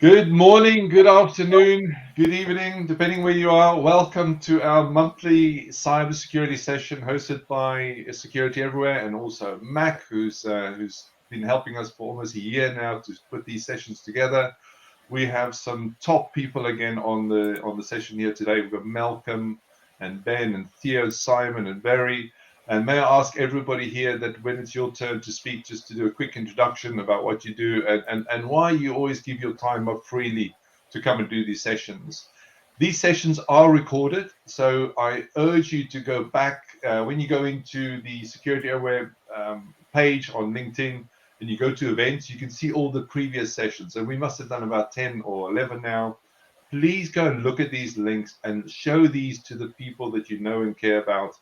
Good morning, good afternoon, good evening, depending where you are. Welcome to our monthly cybersecurity session hosted by Security Everywhere and also Mac, who's been helping us for almost a year now to put these sessions together. We have some top people again on the session here today. We've got Malcolm and Ben and Theo, Simon and Barry. And may I ask everybody here that when it's your turn to speak, just to do a quick introduction about what you do and why you always give your time up freely to come and do these sessions. These sessions are recorded, so I urge you to go back when you go into the Security Aware page on LinkedIn and you go to events, you can see all the previous sessions. And we must have done about 10 or 11 now. Please go and look at these links and show these to the people that you know and care about,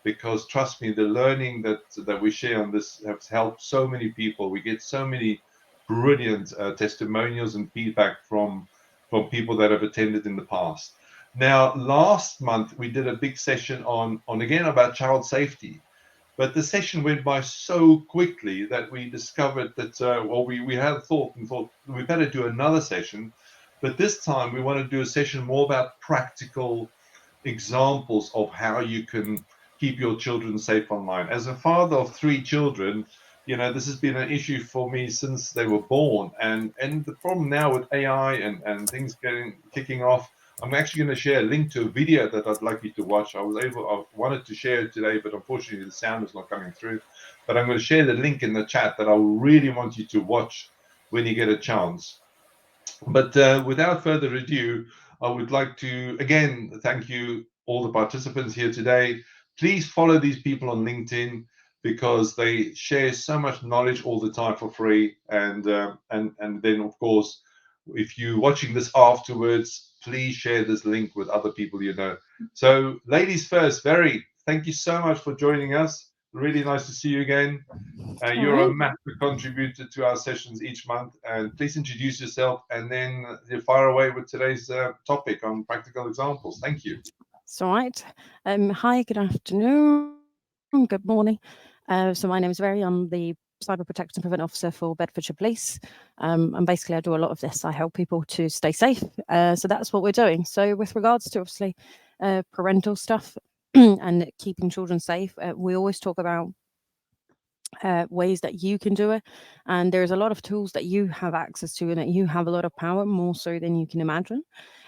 because trust me, the learning that we share on this has helped so many people. We get so many brilliant testimonials and feedback from people that have attended in the past. Now, last month we did a big session on again about child safety, but the session went by so quickly that we discovered that we had thought we better do another session, but this time we want to do a session more about practical examples of how you can keep your children safe online. As a father of 3 children, this has been an issue for me since they were born. And the problem now with AI and things kicking off, I'm actually going to share a link to a video that I'd like you to watch. I wanted to share it today, but unfortunately the sound is not coming through. But I'm going to share the link in the chat that I really want you to watch when you get a chance. But without further ado, I would like to, again, thank you, all the participants here today. Please follow these people on LinkedIn because they share so much knowledge all the time for free. And then, of course, if you're watching this afterwards, please share this link with other people you know. So, ladies first, Very, thank you so much for joining us. Really nice to see you again. You're a massive contributor to our sessions each month, and please introduce yourself and then you fire away with today's topic on practical examples. Thank you. That's all right. Hi, good afternoon, good morning. So my name is Very. I'm the Cyber Protection Prevent Officer for Bedfordshire Police. And basically I do a lot of this. I help people to stay safe. So that's what we're doing. So with regards to obviously parental stuff and keeping children safe, we always talk about ways that you can do it, and there's a lot of tools that you have access to and that you have a lot of power, more so than you can imagine.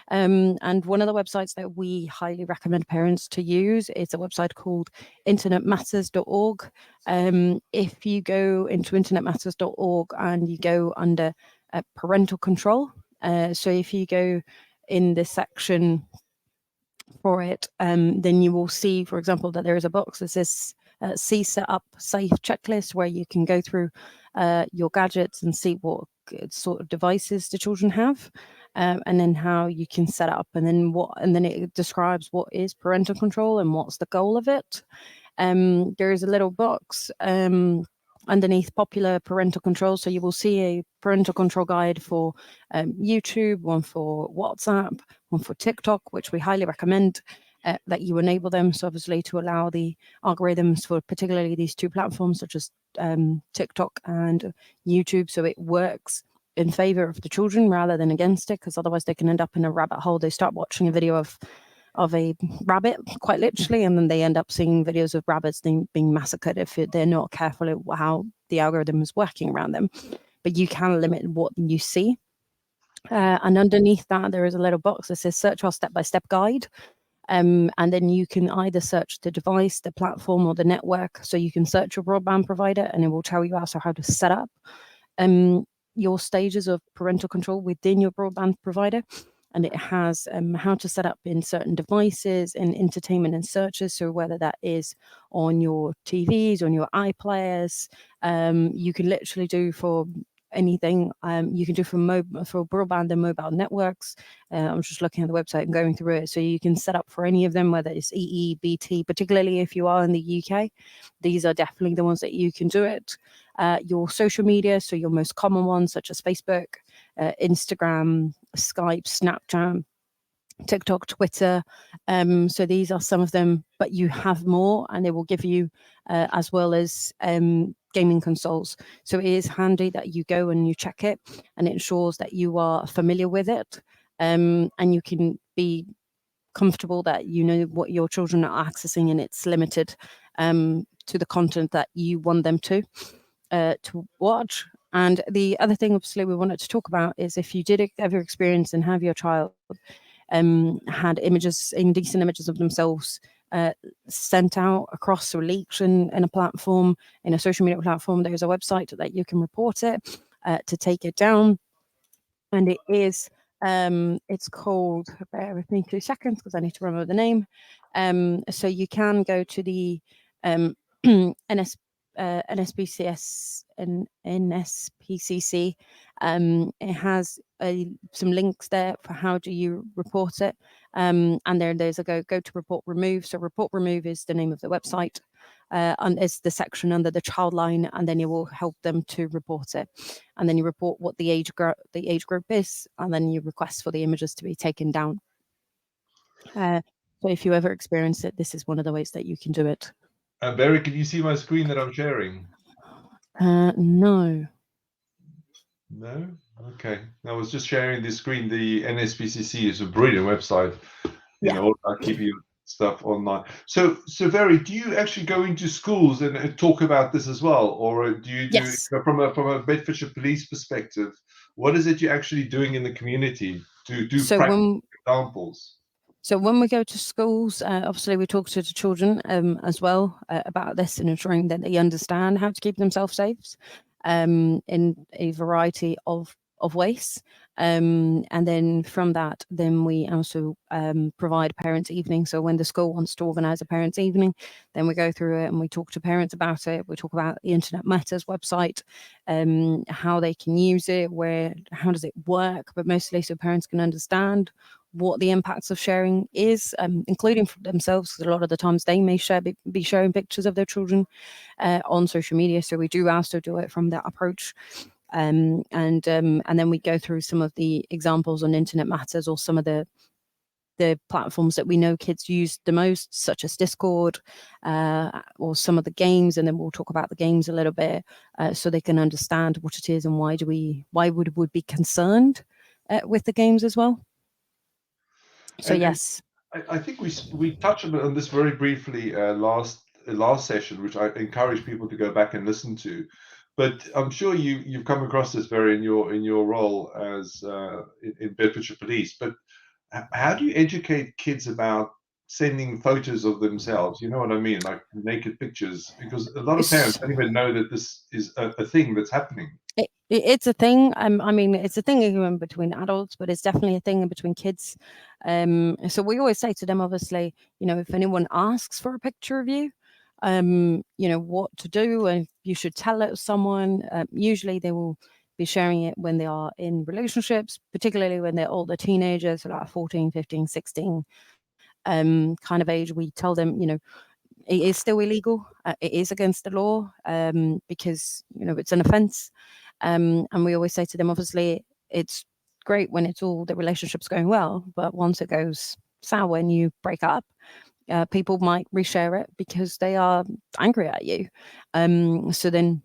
And one of the websites that we highly recommend parents to use is a website called internetmatters.org. If you go into internetmatters.org and you go under parental control, so if you go in the section for it, then you will see, for example, that there is a box that says see set up safe checklist, where you can go through your gadgets and see what sort of devices the children have, and then how you can set up, and then it describes what is parental control and what's the goal of it. There is a little box underneath popular parental control, so you will see a parental control guide for YouTube, one for WhatsApp, one for TikTok, which we highly recommend that you enable them. So obviously to allow the algorithms for particularly these 2 platforms, such as TikTok and YouTube, so it works in favor of the children rather than against it, because otherwise they can end up in a rabbit hole. They start watching a video of a rabbit, quite literally, and then they end up seeing videos of rabbits being massacred if they're not careful at how the algorithm is working around them. But you can limit what you see. And underneath that, there is a little box that says search our step-by-step guide. And then you can either search the device, the platform, or the network. So you can search your broadband provider, and it will tell you also how to set up your stages of parental control within your broadband provider. And it has how to set up in certain devices and entertainment and searches. So whether that is on your TVs, on your iPlayers, you can literally do for anything. You can do for broadband and mobile networks. I'm just looking at the website and going through it. So you can set up for any of them, whether it's EE, BT, particularly if you are in the UK. These are definitely the ones that you can do it. Your social media, so your most common ones such as Facebook, Instagram, Skype, Snapchat, TikTok, Twitter. So these are some of them, but you have more, and they will give you as well as gaming consoles. So it is handy that you go and you check it, and it ensures that you are familiar with it, and you can be comfortable that you know what your children are accessing, and it's limited to the content that you want them to watch. And the other thing, obviously, we wanted to talk about is if you did ever experience and have your child had images, indecent images of themselves sent out across or leaked in a platform, in a social media platform, there's a website that you can report it to take it down. And it is, it's called, bear with me 2 seconds because I need to remember the name. So you can go to the NSPCS and NSPCC. It has some links there for how do you report it. And there's a go to report remove. So report remove is the name of the website. And it's the section under the child line, and then you will help them to report it. And then you report what the age group is, and then you request for the images to be taken down. So if you ever experience it, this is one of the ways that you can do it. Barry, can you see my screen that I'm sharing? No. No? Okay. I was just sharing this screen. The NSPCC is a brilliant website. You know, I keep you stuff online. So Barry, do you actually go into schools and talk about this as well? Or do you do from a Bedfordshire police perspective, what is it you're actually doing in the community to do practical examples? So when we go to schools, obviously we talk to the children as well about this and ensuring that they understand how to keep themselves safe in a variety of ways. And then from that, then we also provide parents' evening. So when the school wants to organise a parents' evening, then we go through it and we talk to parents about it. We talk about the Internet Matters website, how they can use it, how does it work, but mostly so parents can understand what the impacts of sharing is, including for themselves, because a lot of the times they may be sharing pictures of their children on social media. So we do also do it from that approach. And then we go through some of the examples on Internet Matters, or some of the platforms that we know kids use the most, such as Discord, or some of the games, and then we'll talk about the games a little bit, so they can understand what it is and why would be concerned with the games as well. So yes, I think we touched on this very briefly last session, which I encourage people to go back and listen to. But I'm sure you've come across this, Barry, in your role as in Bedfordshire Police. But how do you educate kids about sending photos of themselves? You know what I mean, like naked pictures, because a lot of parents don't even know that this is a thing that's happening. It's a thing. I mean, it's a thing in between adults, but it's definitely a thing in between kids. So we always say to them, obviously, you know, if anyone asks for a picture of you, you know what to do, and you should tell it to someone. Usually they will be sharing it when they are in relationships, particularly when they're older teenagers, so like 14, 15, 16 kind of age. We tell them, you know, it is still illegal. It is against the law, because, you know, it's an offence. And we always say to them, obviously, it's great when it's all the relationship's going well, but once it goes sour and you break up, people might reshare it because they are angry at you. So then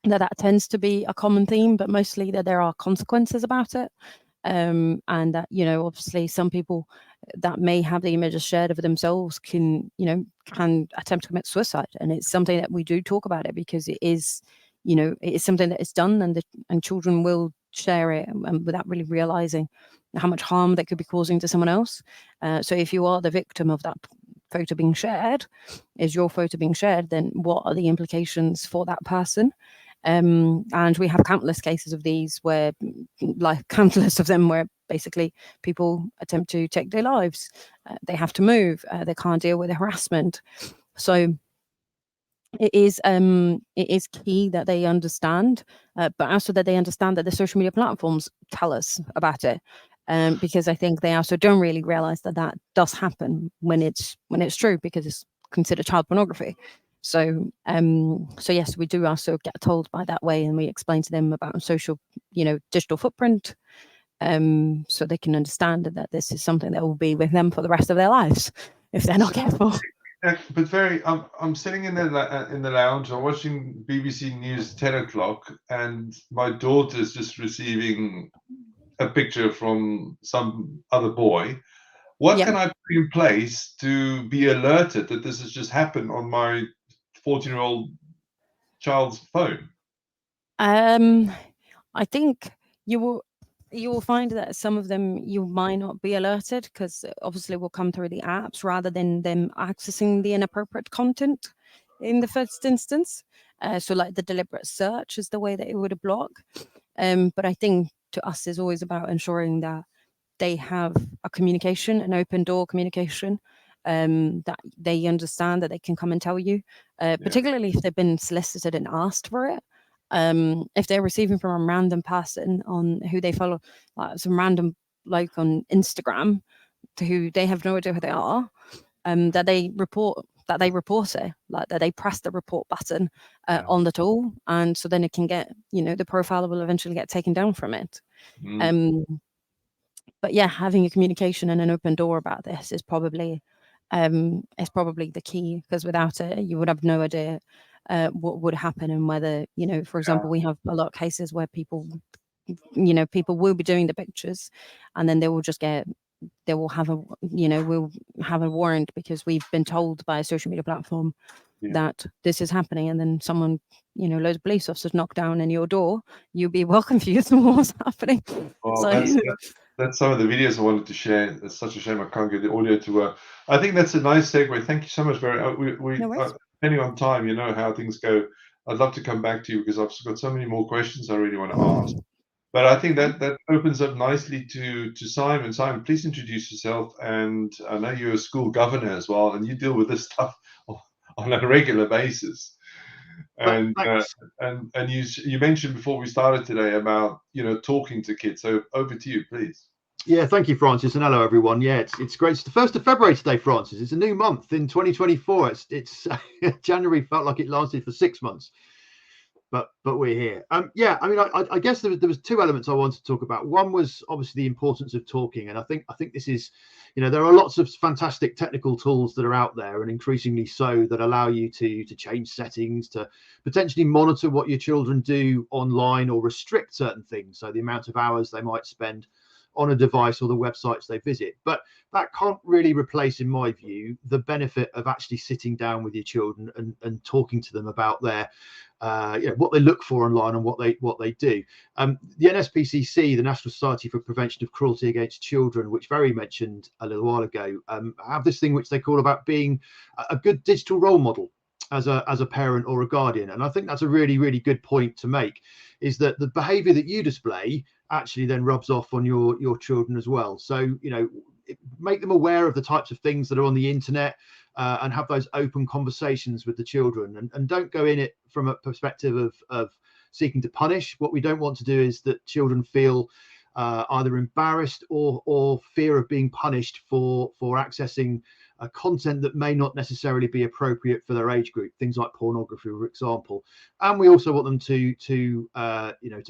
that tends to be a common theme, but mostly that there are consequences about it. And that, you know, obviously some people that may have the images shared of themselves can attempt to commit suicide. And it's something that we do talk about it, because it is, you know, it is something that is done, and children will share it without really realizing how much harm they could be causing to someone else. So if you are the victim of that photo being shared, is your photo being shared, then what are the implications for that person? And we have countless cases of these where, like countless of them, where basically people attempt to take their lives. They have to move. They can't deal with the harassment. So it is key that they understand, but also that they understand that the social media platforms tell us about it. Because I think they also don't really realize that does happen when it's true, because it's considered child pornography. So yes, we do also get told by that way, and we explain to them about social, you know, digital footprint, so they can understand that this is something that will be with them for the rest of their lives if they're not careful. But very, I'm sitting in the lounge. I'm watching BBC News 10 o'clock, and my daughter's just receiving a picture from some other boy. What Yeah. can I put in place to be alerted that this has just happened on my 14-year-old child's phone? I think you will find that some of them you might not be alerted because obviously will come through the apps rather than them accessing the inappropriate content in the first instance. So like the deliberate search is the way that it would block. But I think to us is always about ensuring that they have a communication, an open door communication, that they understand that they can come and tell you, particularly if they've been solicited and asked for it. If they're receiving from a random person on who they follow, like some random like on Instagram, to who they have no idea who they are, that they report it, like that they press the report button on the tool, and so then it can get, the profile will eventually get taken down from it. Um, but yeah, having a communication and an open door about this is probably the key, because without it, you would have no idea what would happen, and whether, for example, we have a lot of cases where people will be doing the pictures, and then they will have we'll have a warrant because we've been told by a social media platform that this is happening, and then someone, loads of police officers knock down in your door, you'll be well confused on what's happening. Well, So that's some of the videos I wanted to share. It's such a shame I can't get the audio to work. I think that's a nice segue. Thank you so much, Barry. no worries. Depending on time, you know how things go. I'd love to come back to you because I've got so many more questions I really want to ask. But I think Okay. that opens up nicely to Simon. Simon, please introduce yourself. And I know you're a school governor as well, and you deal with this stuff on a regular basis. And Thanks. and you mentioned before we started today about talking to kids. So over to you, please. Yeah, thank you, Francis, and hello, everyone. Yeah, it's great. It's the 1st of February today, Francis. It's a new month in 2024. It's January felt like it lasted for 6 months, but we're here. Yeah, I mean, I guess there was two elements I wanted to talk about. One was obviously the importance of talking, and I think this is, there are lots of fantastic technical tools that are out there, and increasingly so, that allow you to change settings, to potentially monitor what your children do online, or restrict certain things, so the amount of hours they might spend on a device or the websites they visit. But that can't really replace, in my view, the benefit of actually sitting down with your children and talking to them about their what they look for online and what they do. The NSPCC, the National Society for Prevention of Cruelty Against Children, which Barry mentioned a little while ago, have this thing which they call about being a good digital role model as a parent or a guardian. And I think that's a really, really good point to make, is that the behavior that you display actually then rubs off on your children as well. So, make them aware of the types of things that are on the internet, and have those open conversations with the children, and don't go in it from a perspective of seeking to punish. What we don't want to do is that children feel either embarrassed or fear of being punished for accessing content that may not necessarily be appropriate for their age group, things like pornography, for example. And we also want them to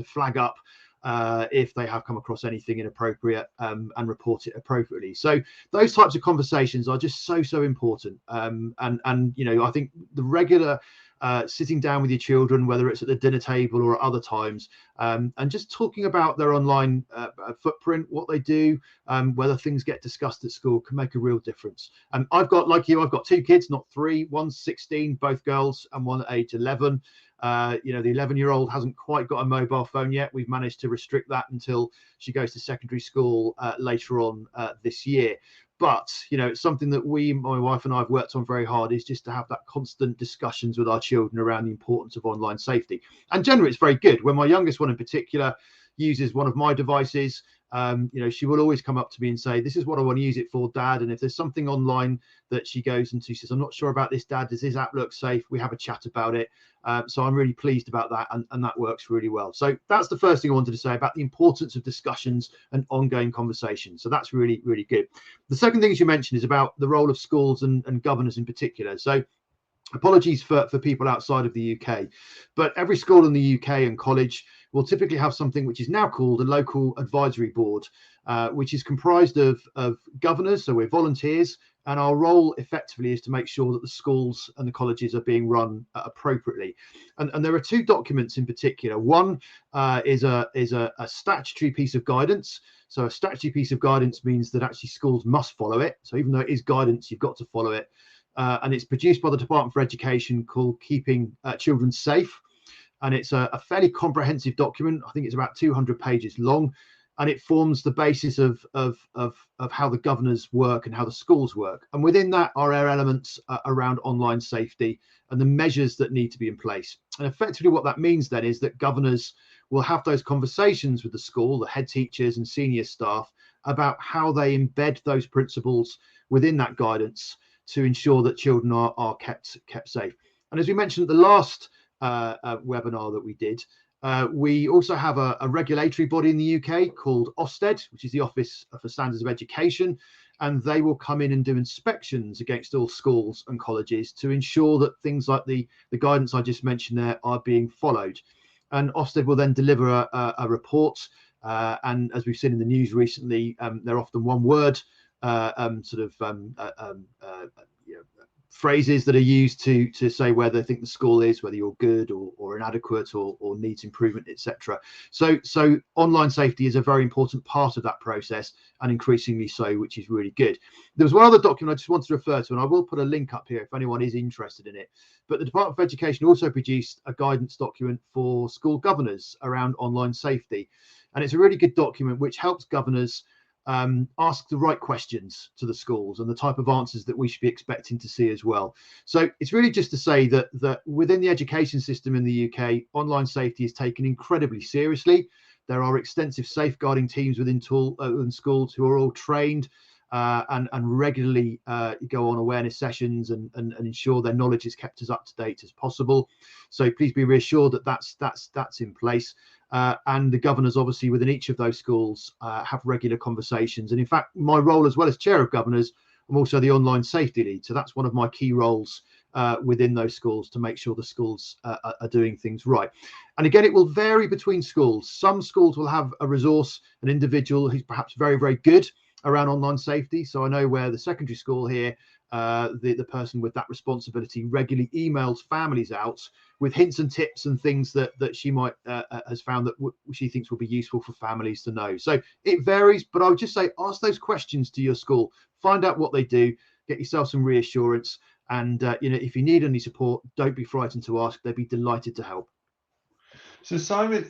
flag up if they have come across anything inappropriate, and report it appropriately. So those types of conversations are just so important. And I think the regular sitting down with your children, whether it's at the dinner table or at other times, and just talking about their online footprint, what they do, whether things get discussed at school, can make a real difference. I've got, like you, I've got two kids, not three. One's 16, both girls, and one at age 11. The 11-year-old hasn't quite got a mobile phone yet. We've managed to restrict that until she goes to secondary school later on this year. But, it's something that my wife and I have worked on very hard, is just to have that constant discussions with our children around the importance of online safety. And generally, it's very good. When my youngest one in particular uses one of my devices, she will always come up to me and say, "This is what I want to use it for, Dad." And if there's something online that she goes into, she says, "I'm not sure about this, Dad. Does this app look safe?" We have a chat about it. So I'm really pleased about that, and that works really well. So that's the first thing I wanted to say about the importance of discussions and ongoing conversations. So that's really, really good. The second thing, as you mentioned, is about the role of schools and governors in particular. So Apologies for people outside of the UK, but every school in the UK and college will typically have something which is now called a local advisory board, which is comprised of governors, so we're volunteers, and our role effectively is to make sure that the schools and the colleges are being run appropriately. And there are two documents in particular. One is a statutory piece of guidance. So a statutory piece of guidance means that actually schools must follow it. So even though it is guidance, you've got to follow it. And it's produced by the Department for Education, called Keeping Children Safe. And it's a fairly comprehensive document. I think it's about 200 pages long, and it forms the basis of how the governors work and how the schools work. And within that are our elements around online safety and the measures that need to be in place. And effectively what that means then is that governors will have those conversations with the school, the head teachers and senior staff, about how they embed those principles within that guidance to ensure that children are kept safe. And as we mentioned at the last webinar that we did, we also have a regulatory body in the UK called Ofsted, which is the Office for Standards of Education, and they will come in and do inspections against all schools and colleges to ensure that things like the guidance I just mentioned there are being followed. And Ofsted will then deliver a report, and as we've seen in the news recently, they're often one word phrases that are used to say where they think the school is, whether you're good or inadequate or needs improvement, etc. So online safety is a very important part of that process, and increasingly so, which is really good. There was one other document I just wanted to refer to, and I will put a link up here if anyone is interested in it. But the Department of Education also produced a guidance document for school governors around online safety, and it's a really good document which helps governors ask the right questions to the schools and the type of answers that we should be expecting to see as well. So it's really just to say that within the education system in the UK, online safety is taken incredibly seriously. There are extensive safeguarding teams within schools who are all trained and regularly go on awareness sessions and ensure their knowledge is kept as up to date as possible. So please be reassured that that's in place. And the governors, obviously, within each of those schools have regular conversations. And in fact, my role as well as chair of governors, I'm also the online safety lead. So that's one of my key roles within those schools, to make sure the schools are doing things right. And again, it will vary between schools. Some schools will have a resource, an individual who's perhaps very, very good around online safety. So I know where the secondary school here, the person with that responsibility regularly emails families out with hints and tips and things that she might has found that she thinks will be useful for families to know. So it varies, but I would just say ask those questions to your school, find out what they do, get yourself some reassurance, and if you need any support, don't be frightened to ask. They'd be delighted to help. So Simon,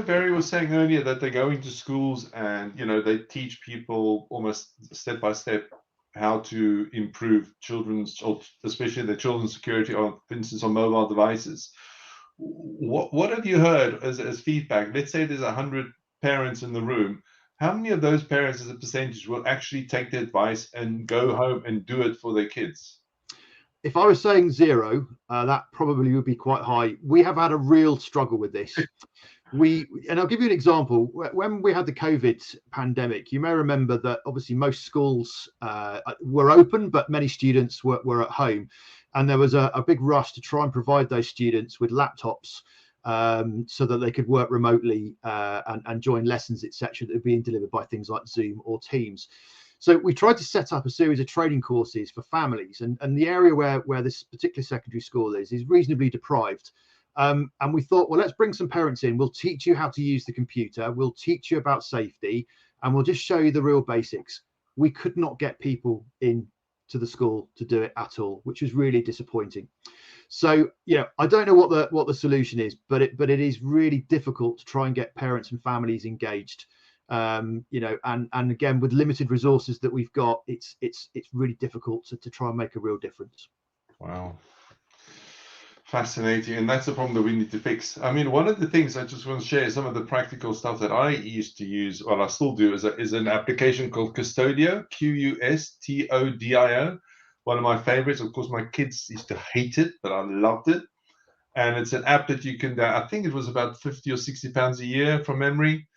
Barry was saying earlier that they go into schools and, they teach people almost step by step how to improve children's, or especially the children's security, or for instance, on mobile devices. What have you heard as feedback? Let's say there's 100 parents in the room. How many of those parents, as a percentage, will actually take the advice and go home and do it for their kids? If I was saying zero, that probably would be quite high. We have had a real struggle with this. And I'll give you an example. When we had the COVID pandemic, you may remember that obviously most schools were open, but many students were at home. And there was a big rush to try and provide those students with laptops so that they could work remotely and join lessons, etc., that are being delivered by things like Zoom or Teams. So we tried to set up a series of training courses for families, and the area where this particular secondary school is reasonably deprived. And we thought, well, let's bring some parents in. We'll teach you how to use the computer. We'll teach you about safety, and we'll just show you the real basics. We could not get people in to the school to do it at all, which was really disappointing. So, I don't know what the solution is, but it is really difficult to try and get parents and families engaged. And again, with limited resources that we've got, it's really difficult to try and make a real difference. Wow. Fascinating. And that's the problem that we need to fix. I mean, one of the things I just want to share is some of the practical stuff that I used to use, well, I still do, is an application called Custodio, Custodio. One of my favorites. Of course, my kids used to hate it, but I loved it. And it's an app that you can, I think it was about 50 or 60 pounds a year from memory.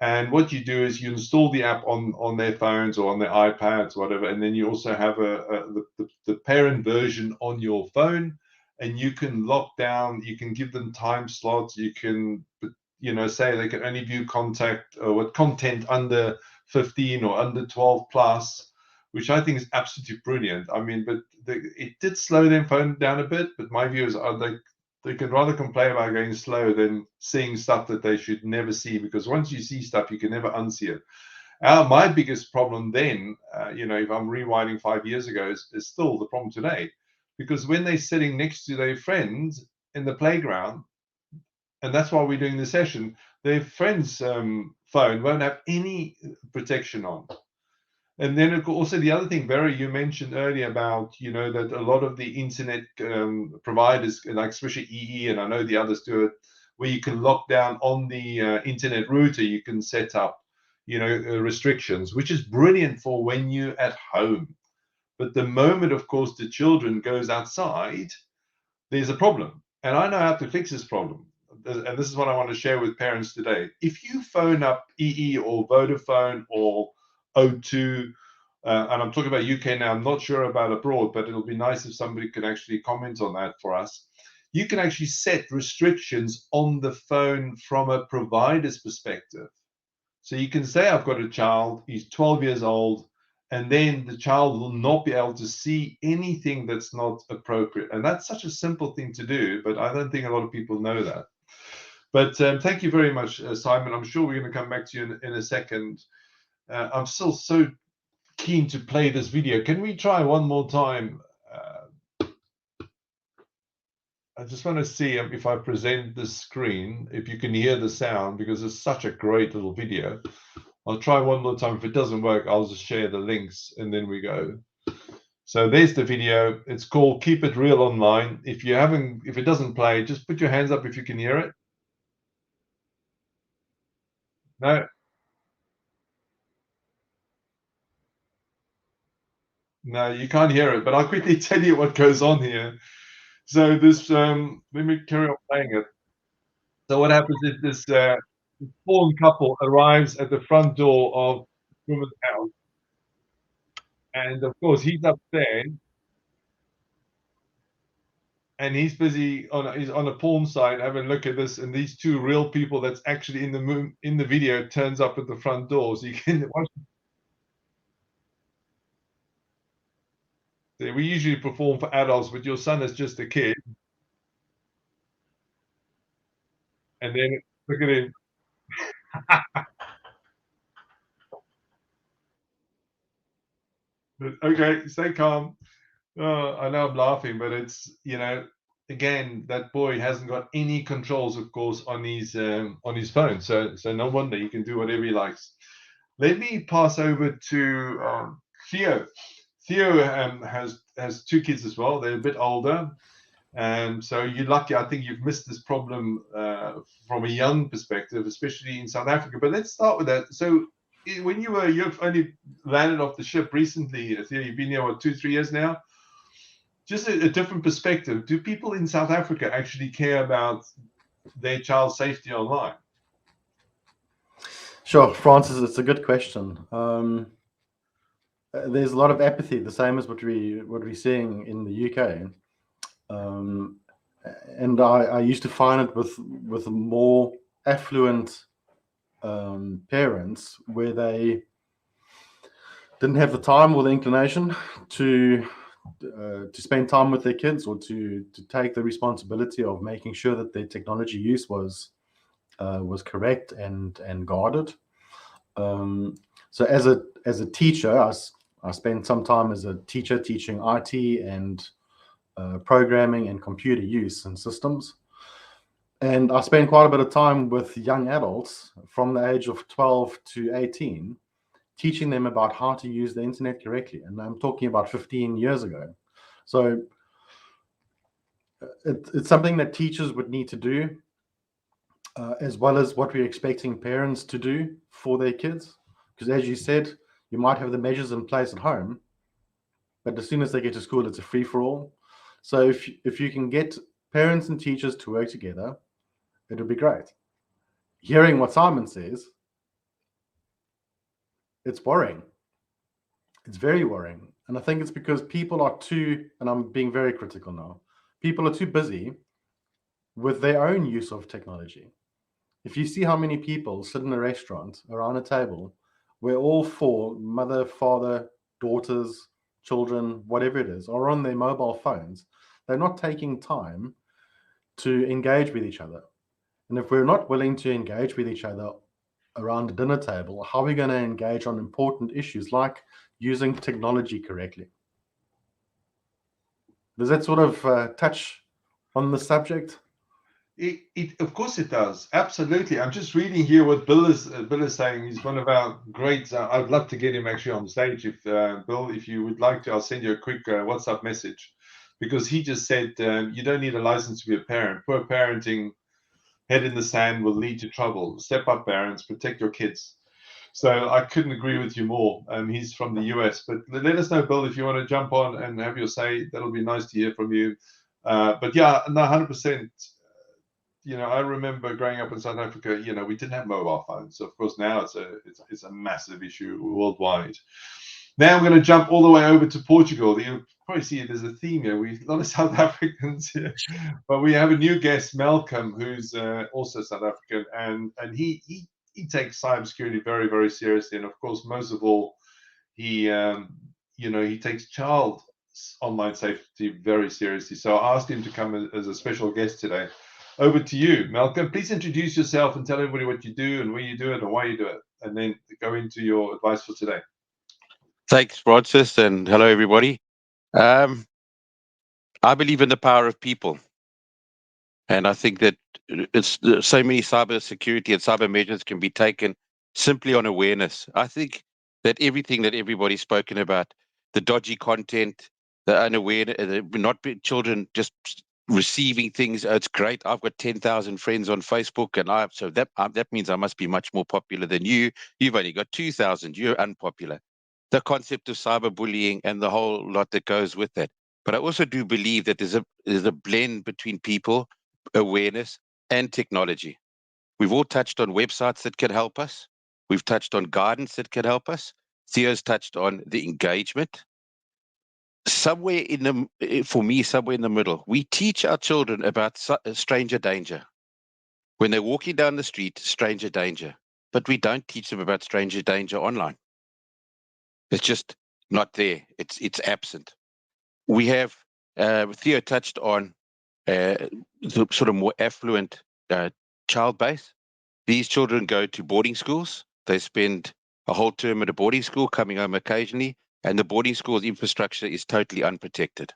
And what you do is you install the app on their phones or on their iPads, whatever, and then you also have the parent version on your phone. and you can lock down, you can give them time slots, you can, say they can only view content under 15 or under 12 plus, which I think is absolutely brilliant. I mean, but it did slow their phone down a bit, but my view is they can rather complain about going slow than seeing stuff that they should never see, because once you see stuff, you can never unsee it. My biggest problem then, if I'm rewinding 5 years ago, is still the problem today. Because when they're sitting next to their friends in the playground, and that's why we're doing the session, their friend's phone won't have any protection on. And then also the other thing, Barry, you mentioned earlier about, that a lot of the internet providers, like especially EE, and I know the others do it, where you can lock down on the internet router, you can set up, restrictions, which is brilliant for when you're at home. But the moment, of course, the children goes outside, there's a problem. And I know how to fix this problem. And this is what I want to share with parents today. If you phone up EE or Vodafone or O2, and I'm talking about UK now, I'm not sure about abroad, but it'll be nice if somebody could actually comment on that for us. You can actually set restrictions on the phone from a provider's perspective. So you can say, I've got a child, he's 12 years old, and then the child will not be able to see anything that's not appropriate. And that's such a simple thing to do, but I don't think a lot of people know that. But thank you very much, Simon. I'm sure we're going to come back to you in a second. I'm still so keen to play this video. Can we try one more time? I just want to see if I present the screen, if you can hear the sound, because it's such a great little video. I'll try one more time. If it doesn't work, I'll just share the links and then we go. So there's the video. It's called Keep It Real Online. If it doesn't play, just put your hands up if you can hear it. No. No, you can't hear it, but I'll quickly tell you what goes on here. So this, let me carry on playing it. So what happens is this fallen couple arrives at the front door of the woman's house. And of course, he's upstairs. And he's busy he's on a porn site having a look at this, and these two real people that's actually in the video turns up at the front door. So you can watch. We usually perform for adults, but your son is just a kid. And then look at him. Okay, stay calm. I know I'm laughing, but it's, again, that boy hasn't got any controls, of course, on his phone. So no wonder he can do whatever he likes. Let me pass over to Theo. Theo has two kids as well. They're a bit older. So you're lucky. I think you've missed this problem from a young perspective, especially in South Africa. But let's start with that. So when you've only landed off the ship recently, Theo, you've been here, what, 2-3 years now? Just a different perspective. Do people in South Africa actually care about their child's safety online? Sure, Francis, it's a good question. There's a lot of apathy, the same as what we're seeing in the UK. And I used to find it with more affluent parents, where they didn't have the time or the inclination to spend time with their kids, or to take the responsibility of making sure that their technology use was correct and guarded. So as a teacher, I spent some time as a teacher teaching IT and programming and computer use and systems. And I spent quite a bit of time with young adults from the age of 12 to 18, teaching them about how to use the internet correctly. And I'm talking about 15 years ago. So it's something that teachers would need to do, as well as what we're expecting parents to do for their kids. Because as you said, you might have the measures in place at home, but as soon as they get to school, it's a free-for-all. So if you can get parents and teachers to work together, it'll be great. Hearing what Simon says, it's worrying. It's very worrying. And I think it's because people are and I'm being very critical now, people are too busy with their own use of technology. If you see how many people sit in a restaurant around a table where all four, mother, father, daughters, children, whatever it is, are on their mobile phones, they're not taking time to engage with each other. And if we're not willing to engage with each other around the dinner table, how are we going to engage on important issues like using technology correctly? Does that sort of touch on the subject? Of course it does. Absolutely. I'm just reading here what Bill is saying. He's one of our great. I'd love to get him actually on stage. If Bill, if you would like to, I'll send you a quick WhatsApp message, because he just said you don't need a license to be a parent. Poor parenting, head in the sand, will lead to trouble. Step up, parents. Protect your kids. So I couldn't agree with you more. He's from the US, but let us know, Bill, if you want to jump on and have your say. That'll be nice to hear from you. But yeah, no, 100%. You know, I remember growing up in South Africa, you know, we didn't have mobile phones. So of course now it's a massive issue worldwide. Now I'm going to jump all the way over to Portugal. You'll probably see there's a theme here. We've a lot of South Africans here, but we have a new guest, Malcolm, who's also South African, and he takes cybersecurity very, very seriously. And of course, most of all, he you know, he takes child online safety very seriously. So I asked him to come as a special guest today. Over to you, Malcolm. Please introduce yourself and tell everybody what you do and where you do it and why you do it, and then go into your advice for today. Thanks, Francis, and hello, everybody. I believe in the power of people, and I think that it's so many cybersecurity and cyber measures can be taken simply on awareness. I think that everything that everybody's spoken about, the dodgy content, the unaware, children just receiving things. It's great. I've got 10,000 friends on Facebook, and so that means I must be much more popular than you. You've only got 2,000. You're unpopular. The concept of cyberbullying and the whole lot that goes with that. But I also do believe that there's a blend between people, awareness, and technology. We've all touched on websites that can help us. We've touched on guidance that can help us. Theo's touched on the engagement. Somewhere in the middle, we teach our children about stranger danger. When they're walking down the street, stranger danger. But we don't teach them about stranger danger online. It's just not there. It's absent. We have, Theo touched on the sort of more affluent child base. These children go to boarding schools. They spend a whole term at a boarding school, coming home occasionally, and the boarding school's infrastructure is totally unprotected.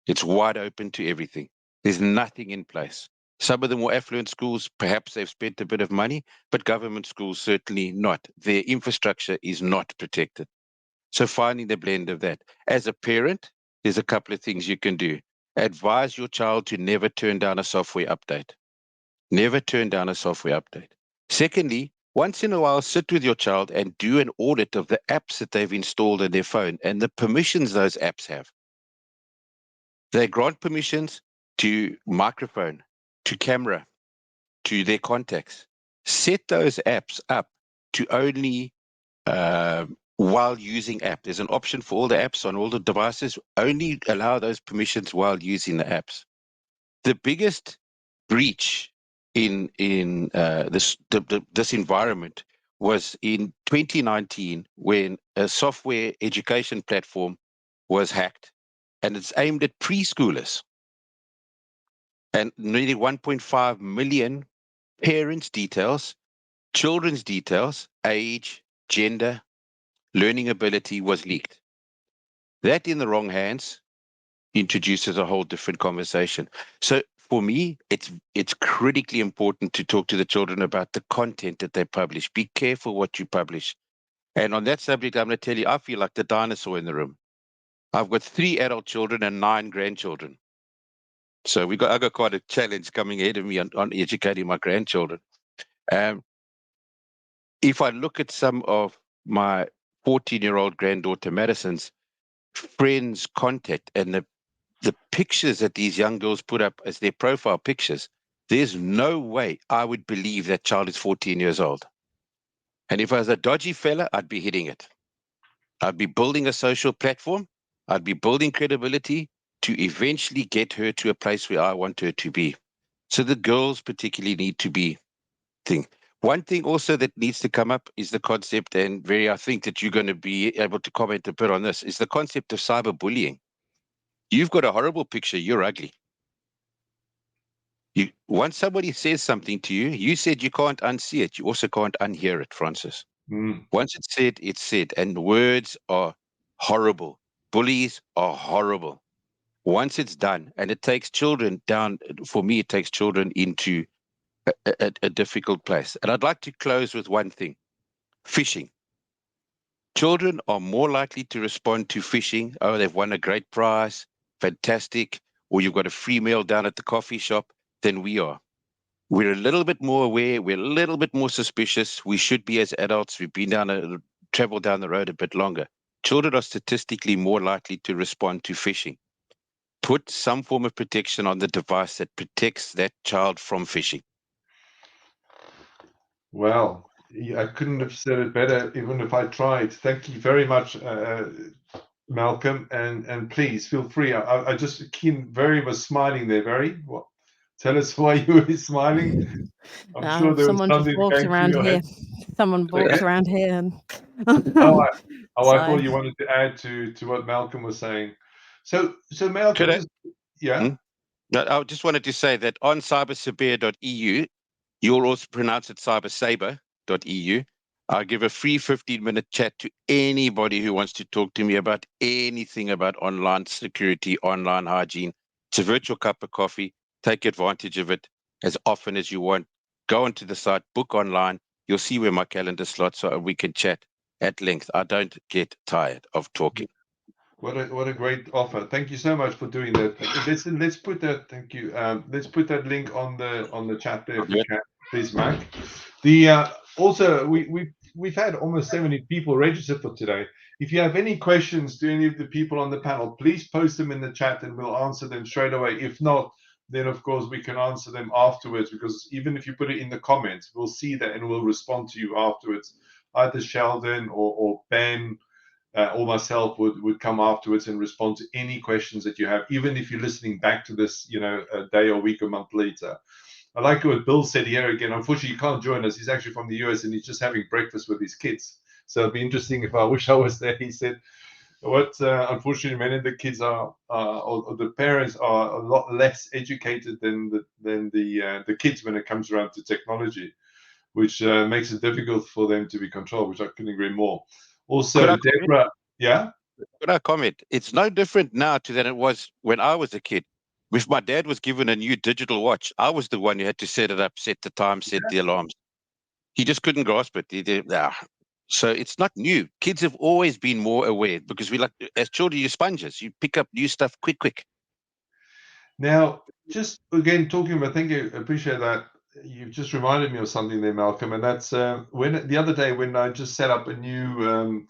It's wide open to everything. There's nothing in place. Some of the more affluent schools, perhaps they've spent a bit of money, but government schools certainly not. Their infrastructure is not protected. So finding the blend of that. As a parent, there's a couple of things you can do. Advise your child to never turn down a software update. Never turn down a software update. Secondly, once in a while, sit with your child and do an audit of the apps that they've installed on their phone and the permissions those apps have. They grant permissions to microphone, to camera, to their contacts. Set those apps up to only while using app. There's an option for all the apps on all the devices. Only allow those permissions while using the apps. The biggest breach in this environment was in 2019 when a software education platform was hacked, and it's aimed at preschoolers. And nearly 1.5 million parents' details, children's details, age, gender, learning ability was leaked. That in the wrong hands introduces a whole different conversation. So for me, it's critically important to talk to the children about the content that they publish. Be careful what you publish. And on that subject, I'm going to tell you, I feel like the dinosaur in the room. I've got 3 adult children and 9 grandchildren. So I got quite a challenge coming ahead of me on educating my grandchildren. If I look at some of my 14-year-old granddaughter Madison's friends' contact and the pictures that these young girls put up as their profile pictures, there's no way I would believe that child is 14 years old. And if I was a dodgy fella, I'd be hitting it. I'd be building a social platform. I'd be building credibility. to eventually get her to a place where I want her to be. So the girls particularly need to be thing. One thing also that needs to come up is the concept, and I think that you're going to be able to comment a bit on this, is the concept of cyberbullying. You've got a horrible picture, you're ugly. Once somebody says something to you, you said you can't unsee it. You also can't unhear it, Francis. Once it's said, and words are horrible. Bullies are horrible. Once it's done, and it takes children down, for me, it takes children into a difficult place. And I'd like to close with one thing. Phishing. Children are more likely to respond to phishing. Oh, they've won a great prize, fantastic, or you've got a free meal down at the coffee shop, than we are. We're a little bit more aware. We're a little bit more suspicious. We should be as adults. We've been traveled down the road a bit longer. Children are statistically more likely to respond to phishing. Put some form of protection on the device that protects that child from phishing. Well, I couldn't have said it better, even if I tried. Thank you very much, Malcolm, and please feel free. I just Very was smiling there. Very. What? Tell us why you were smiling. I'm sure there was Someone just something walks going through around your here. head. Someone walks around here, and I So- thought you wanted to add to what Malcolm was saying. So Malcolm, Could I- just yeah. No, I just wanted to say that on cybersecurity.eu, you'll also pronounce it cybersaber.eu. I'll give a free 15-minute chat to anybody who wants to talk to me about anything about online security, online hygiene. It's a virtual cup of coffee. Take advantage of it as often as you want. Go onto the site, book online. You'll see where my calendar slots are, and we can chat at length. I don't get tired of talking. What a great offer! Thank you so much for doing that. Let's put that. Thank you. Let's put that link on the chat there if we can, please, Mac. Also we've had almost 70 people register for today. If you have any questions to any of the people on the panel, please post them in the chat and we'll answer them straight away. If not, then of course we can answer them afterwards, because even if you put it in the comments, we'll see that and we'll respond to you afterwards. Either Sheldon or Ben or myself would come afterwards and respond to any questions that you have, even if you're listening back to this, a day or week or month later. I like what Bill said here again. Unfortunately, he can't join us. He's actually from the US and he's just having breakfast with his kids. So it'd be interesting if I wish I was there. He said, unfortunately, many of the kids or the parents are a lot less educated than the kids when it comes around to technology, which makes it difficult for them to be controlled, which I couldn't agree more. Also, Deborah, yeah? Could I comment? It's no different now than it was when I was a kid. If my dad was given a new digital watch, I was the one who had to set it up, set the time, set the alarms. He just couldn't grasp it. So it's not new. Kids have always been more aware because as children, you're sponges. You pick up new stuff quick. Now, just again, talking about, thank you, appreciate that. You've just reminded me of something there, Malcolm, and that's when the other day when I just set up a new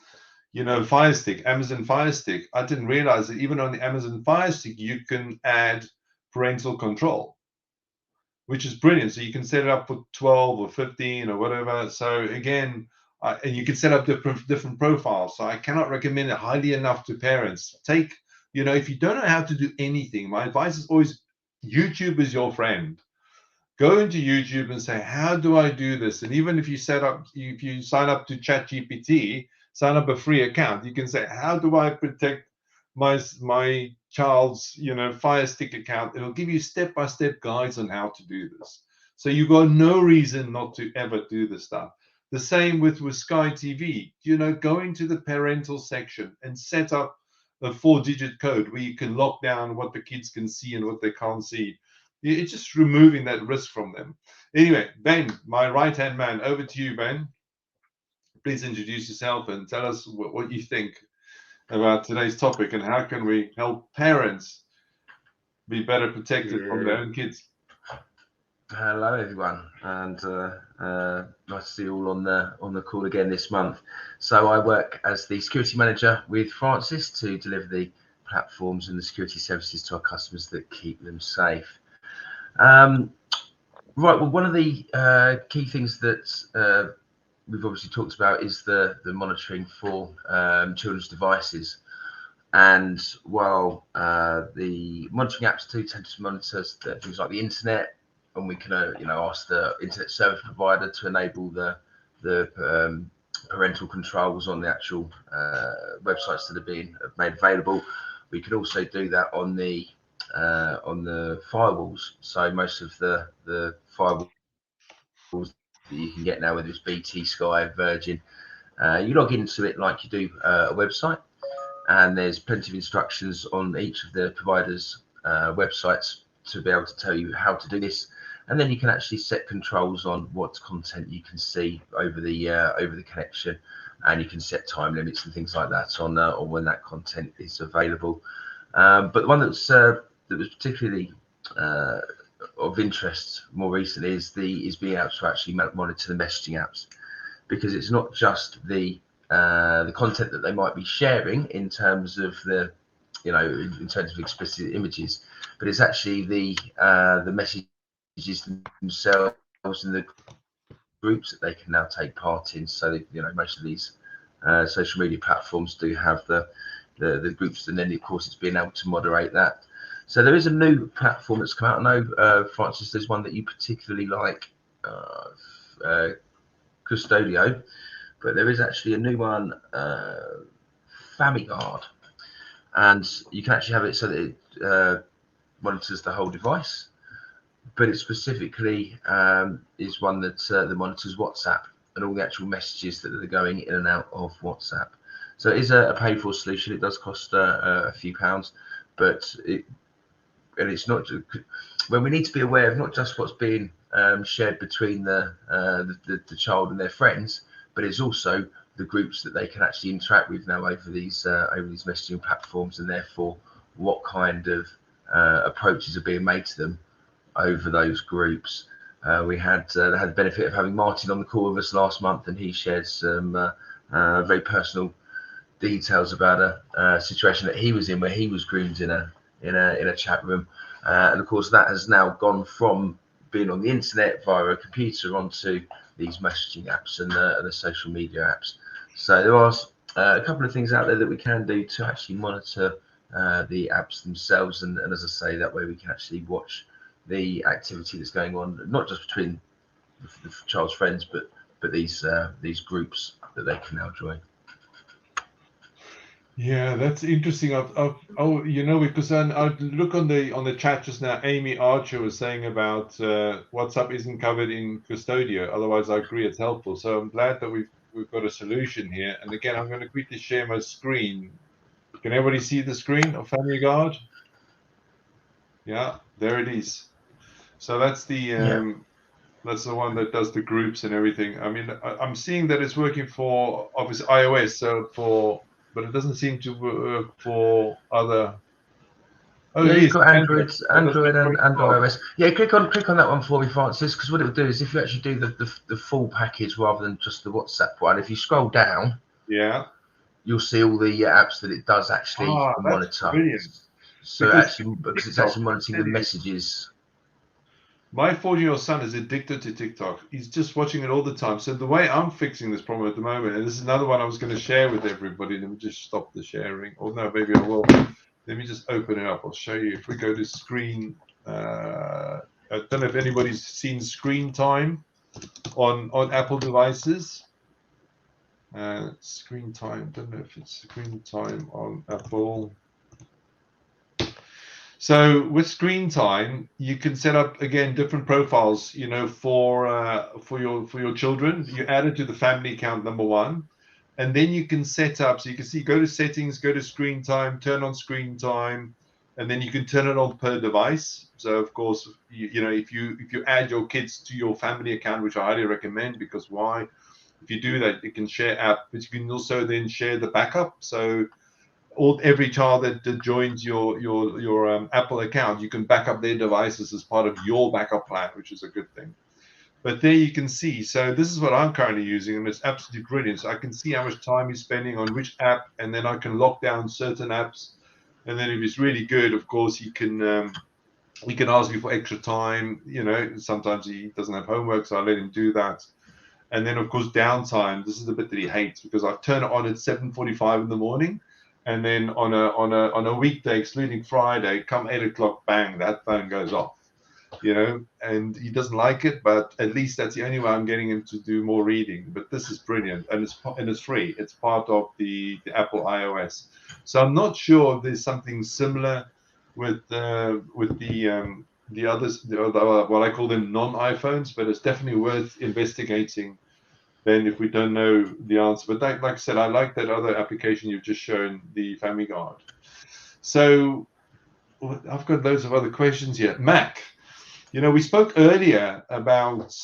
Fire Stick, Amazon Fire Stick. I didn't realize that even on the Amazon Fire Stick, you can add parental control, which is brilliant. So you can set it up for 12 or 15 or whatever. So again, and you can set up different profiles. So I cannot recommend it highly enough to parents. If you don't know how to do anything, my advice is always YouTube is your friend. Go into YouTube and say, how do I do this? And even if you sign up to ChatGPT, sign up a free account, you can say, how do I protect my child's Fire Stick account? It'll give you step-by-step guides on how to do this. So you've got no reason not to ever do this stuff. The same with Sky TV. Go into the parental section and set up a 4-digit code where you can lock down what the kids can see and what they can't see. It's just removing that risk from them. Anyway, Ben, my right-hand man, over to you, Ben. Please introduce yourself and tell us what you think about today's topic and how can we help parents be better protected from their own kids. Hello, everyone, and nice to see you all on the call again this month. So I work as the security manager with Francis to deliver the platforms and the security services to our customers that keep them safe. Right, well, one of the key things that we've obviously talked about is the monitoring for children's devices. And while the monitoring apps do tend to monitor things like the internet, and we can ask the internet service provider to enable the parental controls on the actual websites that are being made available. We can also do that on the firewalls. So most of the firewalls that you can get now, whether it's BT, Sky, Virgin, you log into it like you do a website, and there's plenty of instructions on each of the providers' websites to be able to tell you how to do this. And then you can actually set controls on what content you can see over the connection, and you can set time limits and things like that on when that content is available. But the one that was particularly of interest more recently is being able to actually monitor the messaging apps, because it's not just the content that they might be sharing in terms of in terms of explicit images, but it's actually the messages themselves and the groups that they can now take part in. So most of these social media platforms do have the groups, and then of course it's being able to moderate that. So there is a new platform that's come out. I know, Francis, there's one that you particularly like, Custodio, but there is actually a new one, Family Guard, and you can actually have it so that it monitors the whole device, but it specifically is one that monitors WhatsApp and all the actual messages that are going in and out of WhatsApp. So it is a paid-for solution. It does cost a few pounds, but it's not, when we need to be aware of not just what's being shared between the child and their friends, but it's also the groups that they can actually interact with now over these messaging platforms, and therefore what kind of approaches are being made to them over those groups. We had the benefit of having Martin on the call with us last month, and he shared some very personal details about a situation that he was in, where he was groomed in a chat room, and of course that has now gone from being on the internet via a computer onto these messaging apps and the social media apps. So there are a couple of things out there that we can do to actually monitor the apps themselves, and as I say, that way we can actually watch the activity that's going on, not just between the child's friends, but these groups that they can now join. Yeah, that's interesting. Because I look on the chat just now. Amy Archer was saying about WhatsApp isn't covered in Custodio. Otherwise, I agree it's helpful. So I'm glad that we've got a solution here. And again, I'm going to quickly share my screen. Can everybody see the screen of Family Guard? Yeah, there it is. So that's the that's the one that does the groups and everything. I mean, I'm seeing that it's working for obviously iOS, but it doesn't seem to work for other. Oh, yeah, it you've is got Android and well. iOS. Yeah, click on that one for me, Francis, because what it will do is if you actually do the full package rather than just the WhatsApp one, if you scroll down, Yeah, you'll see all the apps that it does actually monitor. That's brilliant. So because it's actually monitoring the TikTok, messages. My 14-year-old son is addicted to TikTok. He's just watching it all the time. So the way I'm fixing this problem at the moment, and this is another one I was going to share with everybody. Let me just stop the sharing. Or no, maybe I will. Let me just open it up. I'll show you. If we go to screen, I don't know if anybody's seen screen time on Apple devices. Screen time. Don't know if it's screen time on Apple. So with screen time, you can set up again different profiles, for your children. You add it to the family account, number one, and then you can set up. So you can see, go to settings, go to screen time, turn on screen time, and then you can turn it on per device. So of course, if you add your kids to your family account, which I highly recommend, because why? If you do that, you can share app, but you can also then share the backup. So every child that joins your Apple account, you can back up their devices as part of your backup plan, which is a good thing. But there you can see. So this is what I'm currently using, and it's absolutely brilliant. So I can see how much time he's spending on which app, and then I can lock down certain apps. And then if it's really good, of course, he can ask me for extra time. Sometimes he doesn't have homework, so I let him do that. And then, of course, downtime. This is the bit that he hates, because I turn it on at 7:45 in the morning. and then on a weekday, excluding Friday, come 8 o'clock, bang, that phone goes off. And he doesn't like it, but at least that's the only way I'm getting him to do more reading. But this is brilliant, and it's free. It's part of the Apple iOS. So I'm not sure if there's something similar with the others, what I call them non-iPhones, but it's definitely worth investigating. Then, if we don't know the answer, but like I said, I like that other application you've just shown, the Family Guard. So I've got loads of other questions here, Mac. We spoke earlier about,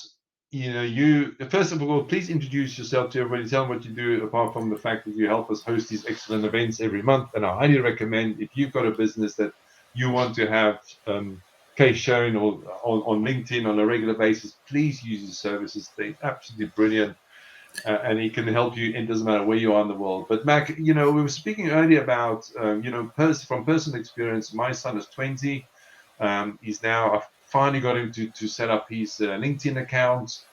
you, first of all, please introduce yourself to everybody. Tell them what you do, apart from the fact that you help us host these excellent events every month. And I highly recommend, if you've got a business that you want to have case shown or on LinkedIn on a regular basis, please use his services. They're absolutely brilliant. And he can help you. It doesn't matter where you are in the world. But Mac, we were speaking earlier about, from personal experience, my son is 20. He's now, I've finally got him to set up his LinkedIn account.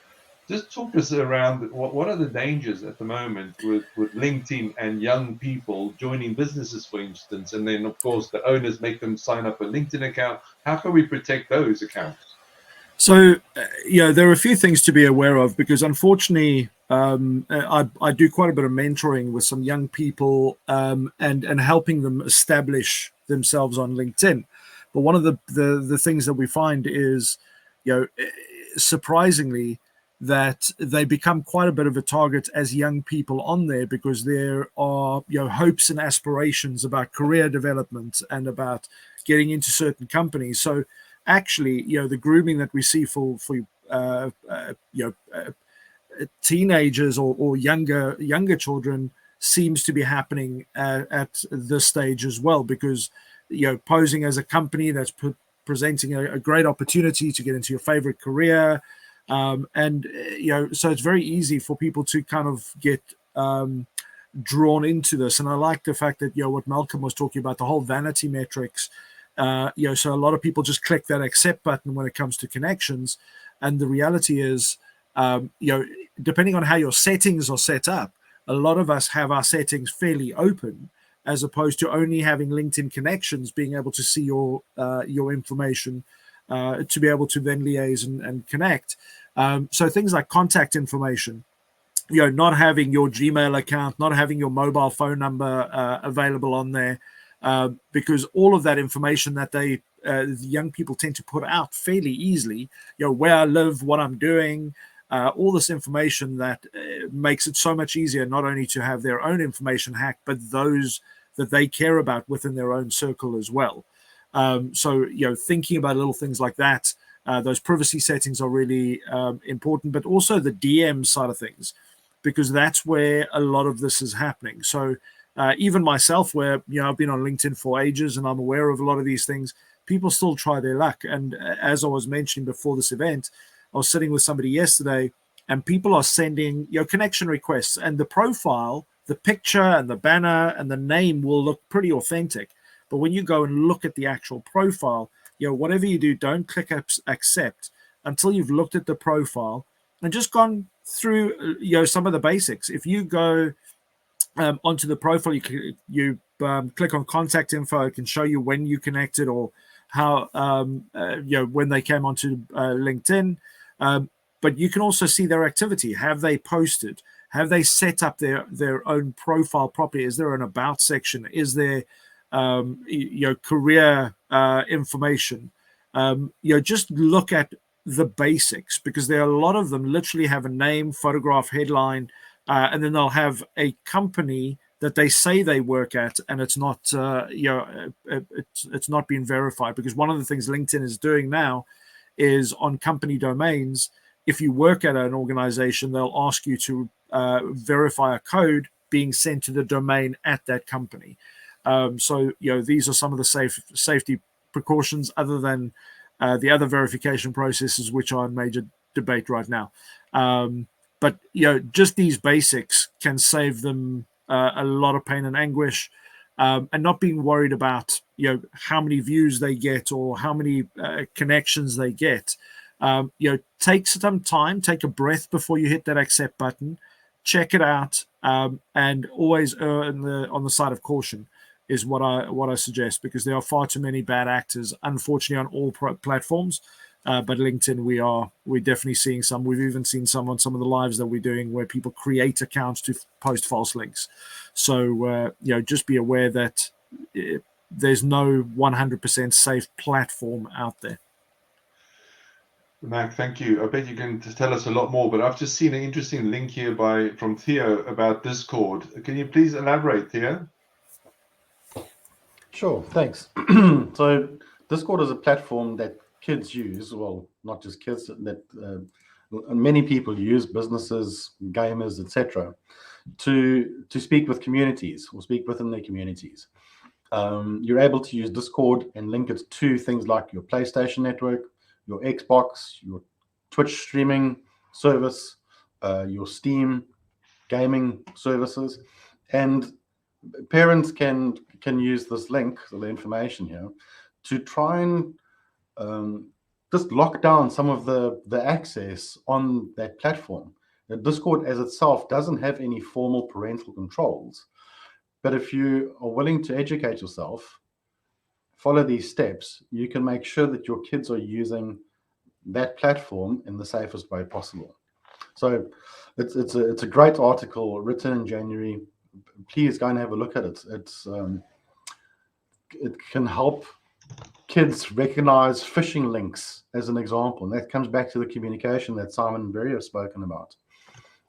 Just talk us around what are the dangers at the moment with LinkedIn and young people joining businesses, for instance, and then of course the owners make them sign up a LinkedIn account. How can we protect those accounts? So, there are a few things to be aware of, because unfortunately, I do quite a bit of mentoring with some young people and helping them establish themselves on LinkedIn. But one of the things that we find is, surprisingly, that they become quite a bit of a target as young people on there, because there are hopes and aspirations about career development and about getting into certain companies. So actually, the grooming that we see for teenagers or younger children seems to be happening at this stage as well, because posing as a company that's presenting a great opportunity to get into your favorite career, and so it's very easy for people to kind of get drawn into this. And I like the fact that what Malcolm was talking about, the whole vanity metrics. So a lot of people just click that accept button when it comes to connections, and the reality is, depending on how your settings are set up, a lot of us have our settings fairly open, as opposed to only having LinkedIn connections, being able to see your information, to be able to then liaise and connect. So things like contact information, not having your Gmail account, not having your mobile phone number available on there, because all of that information that the young people tend to put out fairly easily, where I live, what I'm doing, all this information that makes it so much easier not only to have their own information hacked, but those that they care about within their own circle as well. So thinking about little things like that, those privacy settings are really important, but also the DM side of things, because that's where a lot of this is happening. So even myself, where I've been on LinkedIn for ages and I'm aware of a lot of these things, people still try their luck. And as I was mentioning before this event, I was sitting with somebody yesterday, and people are sending connection requests, and the profile, the picture and the banner and the name will look pretty authentic. But when you go and look at the actual profile, whatever you do, don't click accept until you've looked at the profile and just gone through some of the basics. If you go onto the profile, you click on contact info, it can show you when you connected or how when they came onto LinkedIn, but you can also see their activity. Have they posted? Have they set up their own profile properly? Is there an about section? Is there career information? Just look at the basics, because there are a lot of them literally have a name, photograph, headline, and then they'll have a company that they say they work at, and it's not it's not been verified. Because one of the things LinkedIn is doing now is on company domains, if you work at an organization, they'll ask you to verify a code being sent to the domain at that company. So these are some of the safety precautions, other than the other verification processes, which are in major debate right now. But just these basics can save them a lot of pain and anguish, and not being worried about how many views they get or how many connections they get. Take some time, take a breath before you hit that accept button, check it out, and always err on the side of caution. is what I suggest, because there are far too many bad actors, unfortunately, on all platforms. But LinkedIn, we're definitely seeing some. We've even seen some on some of the lives that we're doing where people create accounts to post false links. So just be aware that there's no 100% safe platform out there. Mac, thank you. I bet you can tell us a lot more, but I've just seen an interesting link here from Theo about Discord. Can you please elaborate, Theo? Sure, thanks. So Discord is a platform that kids use, well, not just kids, that many people use, businesses, gamers, etc., to speak with communities or speak within their communities. You're able to use Discord and link it to things like your PlayStation network, your Xbox, your Twitch streaming service, your Steam gaming services, and parents can use this link, so the information here, to try and just lock down some of the access on that platform. The Discord as itself doesn't have any formal parental controls, but if you are willing to educate yourself, follow these steps, you can make sure that your kids are using that platform in the safest way possible. So it's a great article written in January. Please go and have a look at it. It can help kids recognize phishing links, as an example, and that comes back to the communication that Simon and Barry have spoken about.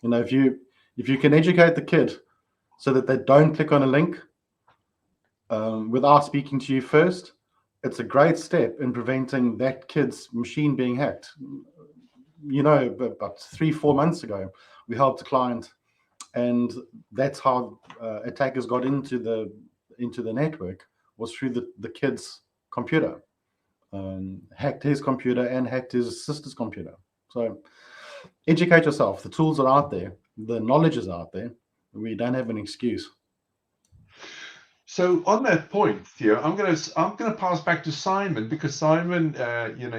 If you can educate the kid so that they don't click on a link without speaking to you first, it's a great step in preventing that kid's machine being hacked. About 3-4 months ago, we helped a client, and that's how attackers got into the network, was through the kid's computer. Hacked his computer and hacked his sister's computer. So educate yourself. The tools are out there. The knowledge is out there. We don't have an excuse. So on that point, Theo, I'm gonna pass back to Simon, because Simon,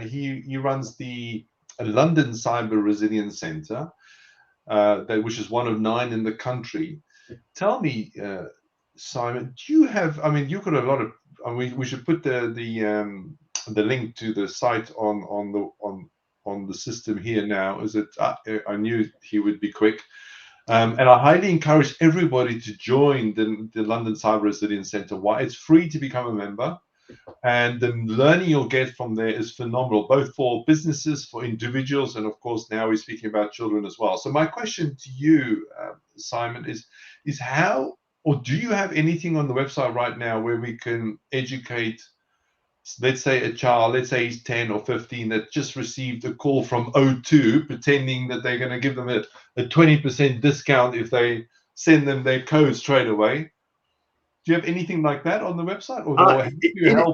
he runs the London Cyber Resilience Centre, which is one of 9 in the country. Tell me, Simon, do you have? I mean, you've got a lot of. We should put the link to the site on the system here now. Is it? I knew he would be quick. And I highly encourage everybody to join the London Cyber Resilience Centre. Why? It's free to become a member, and the learning you'll get from there is phenomenal, both for businesses, for individuals, and of course now we're speaking about children as well. So my question to you, Simon, is how, or do you have anything on the website right now where we can educate, let's say a child, let's say he's 10 or 15, that just received a call from O2 pretending that they're going to give them a 20% discount if they send them their code straight away? Do you have anything like that on the website? Or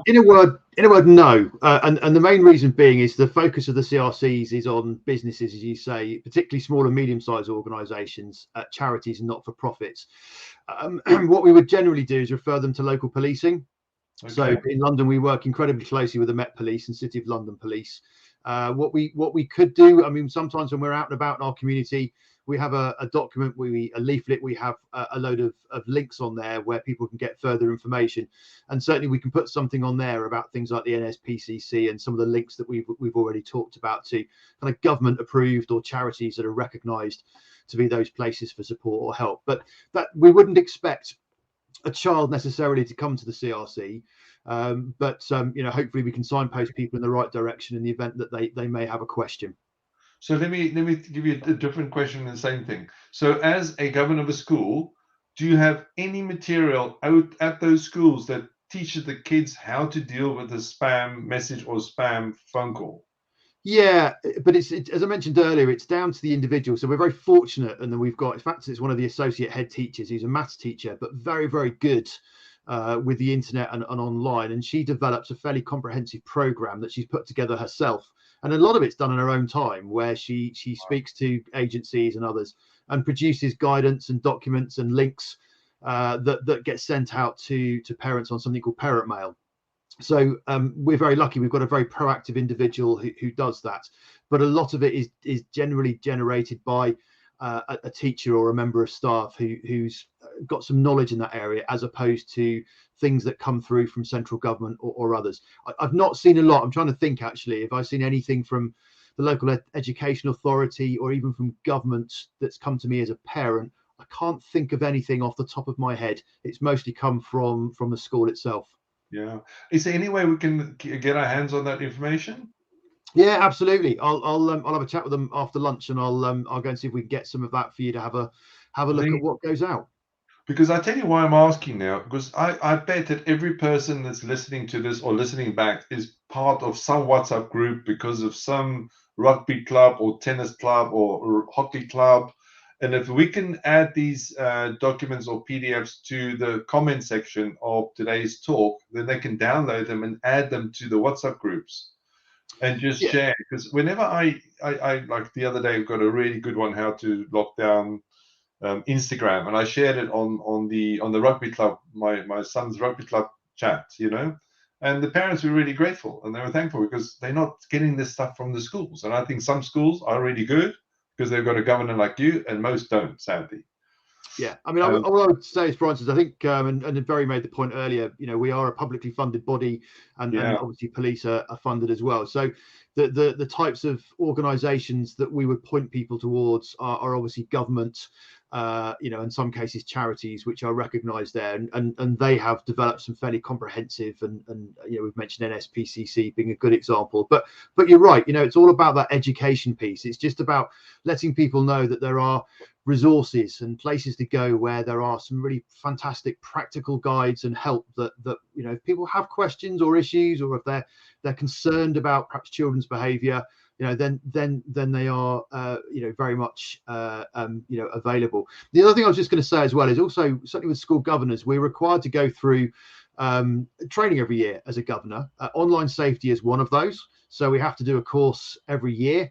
in a word, no. And the main reason being is the focus of the CRCs is on businesses, as you say, particularly small and medium-sized organisations, charities and not-for-profits. What we would generally do is refer them to local policing. Okay. So in London, we work incredibly closely with the Met Police and City of London Police. What we could do, I mean, sometimes when we're out and about in our community, we have a document, a leaflet, we have a load of links on there where people can get further information. And certainly we can put something on there about things like the NSPCC and some of the links that we've already talked about to kind of government approved or charities that are recognised to be those places for support or help. But that we wouldn't expect a child necessarily to come to the CRC, but hopefully we can signpost people in the right direction in the event that they may have a question. So let me give you a different question and the same thing. So as a governor of a school, do you have any material out at those schools that teaches the kids how to deal with a spam message or spam phone call? Yeah, but it's as I mentioned earlier, it's down to the individual. So we're very fortunate, and then we've got, in fact, it's one of the associate head teachers who's a maths teacher, but very, very good with the internet and online. And she develops a fairly comprehensive program that she's put together herself. And a lot of it's done in her own time, where she speaks to agencies and others and produces guidance and documents and links that get sent out to parents on something called Parent Mail. So we're very lucky. We've got a very proactive individual who does that. But a lot of it is generally generated by a teacher or a member of staff who's got some knowledge in that area, as opposed to things that come through from central government or others. I've not seen a lot. I'm trying to think, actually, if I've seen anything from the local education authority or even from government that's come to me as a parent. I can't think of anything off the top of my head. It's mostly come from the school itself. Yeah. Is there any way we can get our hands on that information? Yeah, absolutely. I'll have a chat with them after lunch, and I'll go and see if we can get some of that for you to have a look at what goes out. Because I tell you why I'm asking now, because I bet that every person that's listening to this or listening back is part of some WhatsApp group because of some rugby club or tennis club or hockey club. And if we can add these documents or PDFs to the comment section of today's talk, then they can download them and add them to the WhatsApp groups and just share. Because whenever I like the other day, I've got a really good one, how to lock down Instagram, and I shared it on the rugby club, my son's rugby club chat, and the parents were really grateful and they were thankful because they're not getting this stuff from the schools. And I think some schools are really good because they've got a governor like you, and most don't, sadly. Yeah, I mean, all I would say is, Francis, I think, and Barry made the point earlier, we are a publicly funded body, and obviously police are funded as well. So the types of organisations that we would point people towards are obviously government, in some cases charities, which are recognised there, and they have developed some fairly comprehensive, and we've mentioned NSPCC being a good example. But you're right, it's all about that education piece. It's just about letting people know that there are resources and places to go where there are some really fantastic practical guides and help that if people have questions or issues, or if they're concerned about perhaps children's behavior, then they are very much available. The other thing I was just going to say as well is also, certainly with school governors, we're required to go through training every year as a governor. Online safety is one of those, so we have to do a course every year,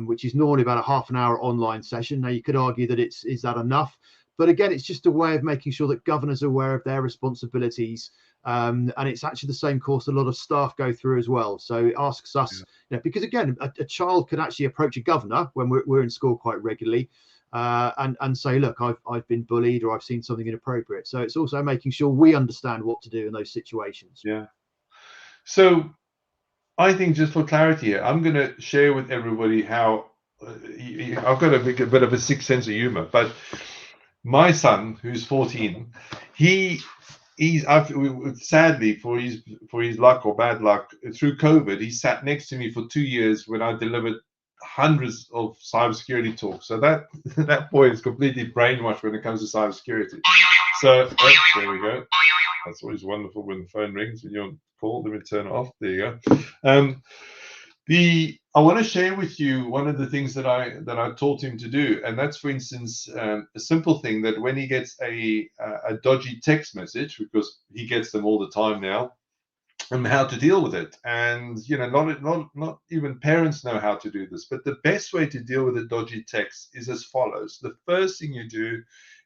which is normally about a half an hour online session. Now, you could argue that is that enough? But again, it's just a way of making sure that governors are aware of their responsibilities. And it's actually the same course a lot of staff go through as well. So it asks us, because again, a child could actually approach a governor when we're in school quite regularly, and say, look, I've been bullied, or I've seen something inappropriate. So it's also making sure we understand what to do in those situations. Yeah. So I think, just for clarity here, I'm going to share with everybody how I've got a bit of a sick sense of humor, but my son, who's 14, he's sadly, for his luck or bad luck, through COVID, he sat next to me for 2 years when I delivered hundreds of cybersecurity talks. So that boy is completely brainwashed when it comes to cybersecurity. So there we go. That's always wonderful when the phone rings and you're on call. Let me turn it off. There you go. I want to share with you one of the things that I taught him to do, and that's, for instance, a simple thing that when he gets a dodgy text message, because he gets them all the time now, and how to deal with it. And not even parents know how to do this, but the best way to deal with a dodgy text is as follows. The first thing you do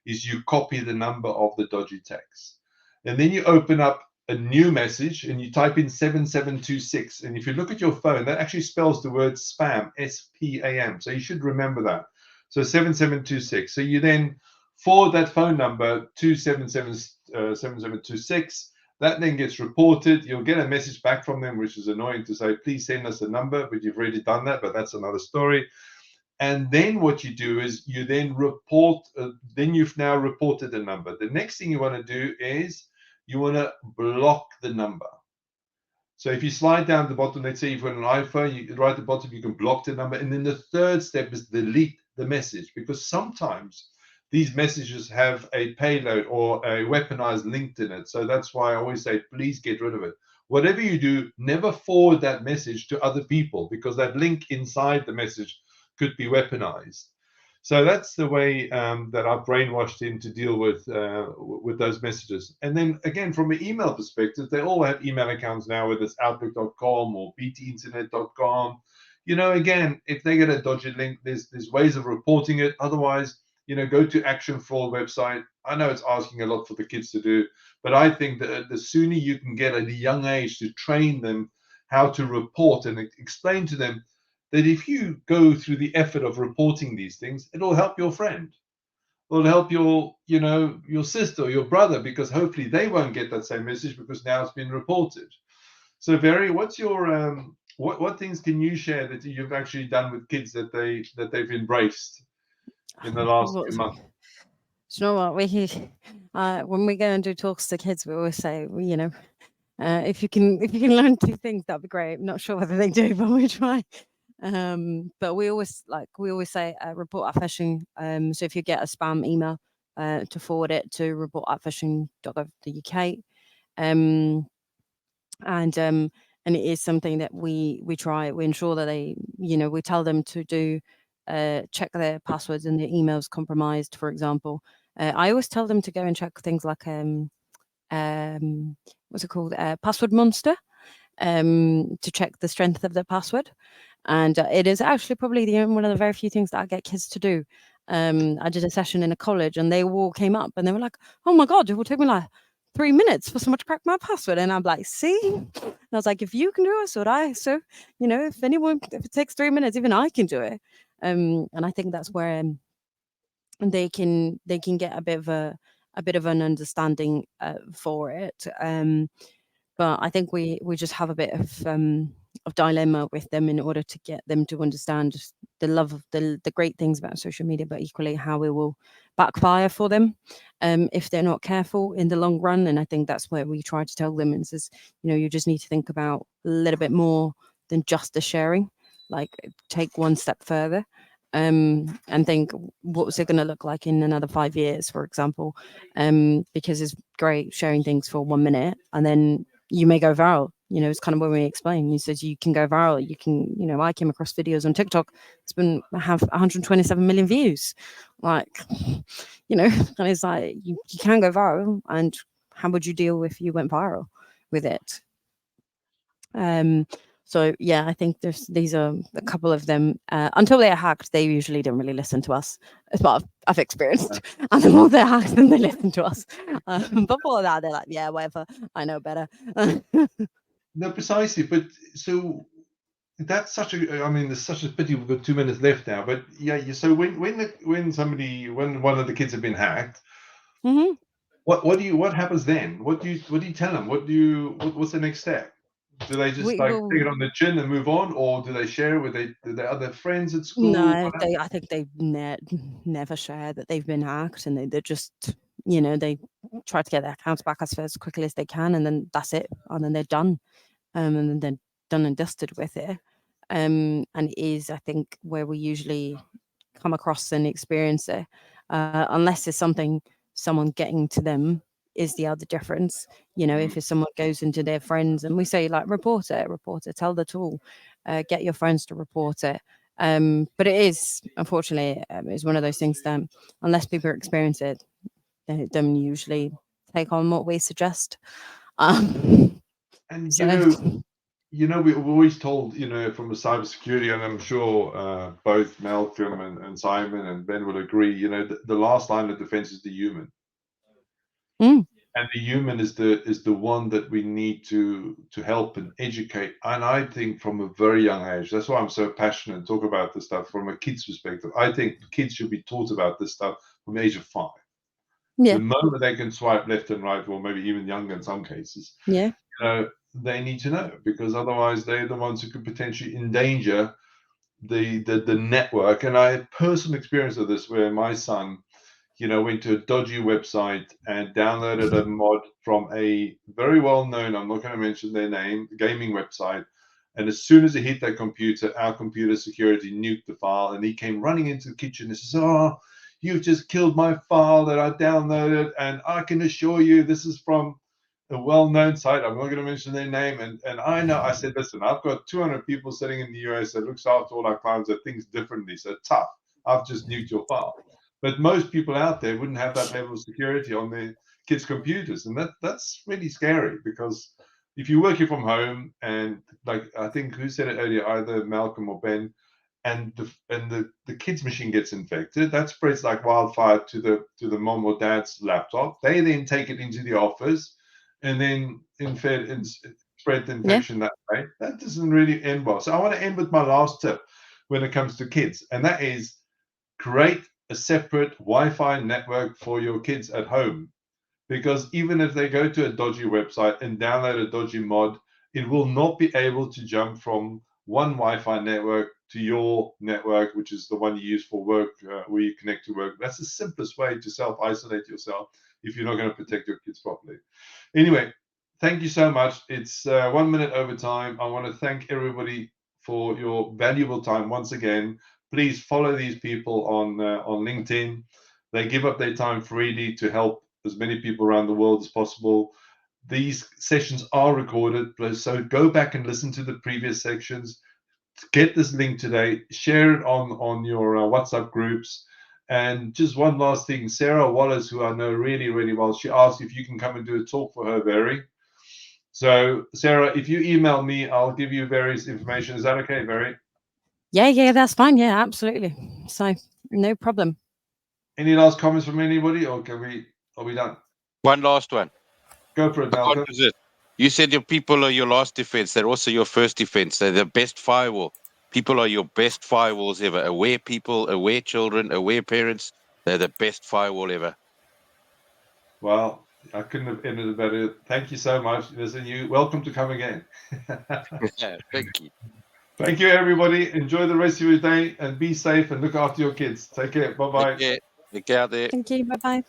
is you copy the number of the dodgy text, and then you open up a new message and you type in 7726. And if you look at your phone, that actually spells the word spam, S-P-A-M. So you should remember that. So 7726. So you then forward that phone number to 7726. That then gets reported. You'll get a message back from them, which is annoying, to say, please send us a number, but you've already done that, but that's another story. And then what you do is you then report, then you've now reported the number. The next thing you want to do is you want to block the number. So if you slide down the bottom, let's say you've got an iPhone, right at the bottom, you can block the number. And then the third step is delete the message, because sometimes these messages have a payload or a weaponized link in it. So that's why I always say, please get rid of it. Whatever you do, never forward that message to other people, because that link inside the message could be weaponized. So that's the way that I've brainwashed him to deal with those messages. And then again, from an email perspective, they all have email accounts now, whether it's Outlook.com or btinternet.com. Again, if they get a dodgy link, there's ways of reporting it. Otherwise, go to Action Fraud website. I know it's asking a lot for the kids to do, but I think that the sooner you can get at a young age to train them how to report and explain to them that if you go through the effort of reporting these things, it'll help your friend. It'll help your, your sister or your brother, because hopefully they won't get that same message because now it's been reported. So, Very, what's your what things can you share that you've actually done with kids that they've embraced in the last few months? Do you know what when we go and do talks to kids, we always say, if you can learn 2 things, that'd be great. I'm not sure whether they do, but we try. But we always say report at phishing. So if you get a spam email, to forward it to report@phishing.gov.uk. And it is something that we ensure that they, we tell them to do, check their passwords and their emails compromised, for example. I always tell them to go and check things like what's it called, Password Monster, to check the strength of their password. And it is actually probably one of the very few things that I get kids to do. I did a session in a college, and they all came up and they were like, "Oh my god, it will take me like 3 minutes for someone to crack my password." And I'm like, "See?" And I was like, "If you can do it, so would I." So if it takes 3 minutes, even I can do it. And I think that's where they can get a bit of an understanding for it. But I think we just have a bit of dilemma with them in order to get them to understand the love of the great things about social media, but equally how it will backfire for them if they're not careful in the long run. And I think that's where we try to tell them, and says, you just need to think about a little bit more than just the sharing. Like, take one step further, and think, what's it going to look like in another 5 years, for example, because it's great sharing things for 1 minute, and then you may go viral. It's kind of when we explain. He says you can go viral. You can, I came across videos on TikTok. Have 127 million views. Like, and it's like you can go viral. And how would you deal if you went viral with it? So yeah, I think these are a couple of them. Until they're hacked, they usually don't really listen to us. It's what I've experienced. And the more they're hacked, then they listen to us. Before that, they're like, yeah, whatever, I know better. No, precisely. But so that's there's such a pity we've got 2 minutes left now. But yeah, so when one of the kids have been hacked, Mm-hmm. what happens then? What do you tell them? What's the next step? Do they just take it on the chin and move on, or do they share it with their other friends at school? No, I think they never share that they've been hacked, and they just, they try to get their accounts back as quickly as they can, and then that's it, and then they're done, and then they're done and dusted with it. And it is, I think, where we usually come across and experience it, unless it's someone getting to them is the other difference. If someone goes into their friends, and we say, like, report it, tell the tool, get your friends to report it. But it is, unfortunately, is one of those things that unless people experience it, they don't usually take on what we suggest. And we've always told, from a cybersecurity, and I'm sure both Malcolm and Simon and Ben will agree, the last line of defense is the human. And the human is the one that we need to help and educate. And I think from a very young age, that's why I'm so passionate and talk about this stuff from a kid's perspective. I think kids should be taught about this stuff from the age of 5. Yeah. The moment they can swipe left and right, or maybe even younger in some cases, they need to know, because otherwise they're the ones who could potentially endanger the network. And I had personal experience of this, where my son, went to a dodgy website and downloaded a mod from a very well-known, I'm not going to mention their name, gaming website. And as soon as he hit that computer, our computer security nuked the file, and he came running into the kitchen and says, "Oh, you've just killed my file that I downloaded, and I can assure you this is from a well-known site. I'm not going to mention their name." And I know, I said, "Listen, I've got 200 people sitting in the US that looks after all our clients that thinks differently. So tough. I've just nuked your file." But most people out there wouldn't have that level of security on their kids' computers. And that's really scary, because if you're working from home, and like, I think, who said it earlier, either Malcolm or Ben, and the kids' machine gets infected, that spreads like wildfire to the mom or dad's laptop. They then take it into the office and then spread the infection that way. That doesn't really end well. So I want to end with my last tip when it comes to kids, and that is create a separate Wi-Fi network for your kids at home. Because even if they go to a dodgy website and download a dodgy mod, it will not be able to jump from one Wi-Fi network to your network, which is the one you use for work, where you connect to work. That's the simplest way to self-isolate yourself if you're not going to protect your kids properly. Anyway, thank you so much. It's 1 minute over time. I want to thank everybody for your valuable time once again. Please follow these people on LinkedIn. They give up their time freely to help as many people around the world as possible. These sessions are recorded, so go back and listen to the previous sections. Get this link today, share it on your WhatsApp groups. And just one last thing, Sarah Wallace, who I know really, really well, she asked if you can come and do a talk for her, Very. So, Sarah, if you email me, I'll give you various information. Is that okay, Very? Yeah, that's fine. Yeah, absolutely. So no problem. Any last comments from anybody, or are we done? One last one. Go for it, Malcolm. You said your people are your last defense. They're also your first defense. They're the best firewall. People are your best firewalls ever. Aware people, aware children, aware parents. They're the best firewall ever. Well, I couldn't have ended it better. Thank you so much. Listen, you welcome to come again. Thank you. Thank you, everybody. Enjoy the rest of your day and be safe and look after your kids. Take care. Bye-bye. Take care out there. Thank you. Bye-bye.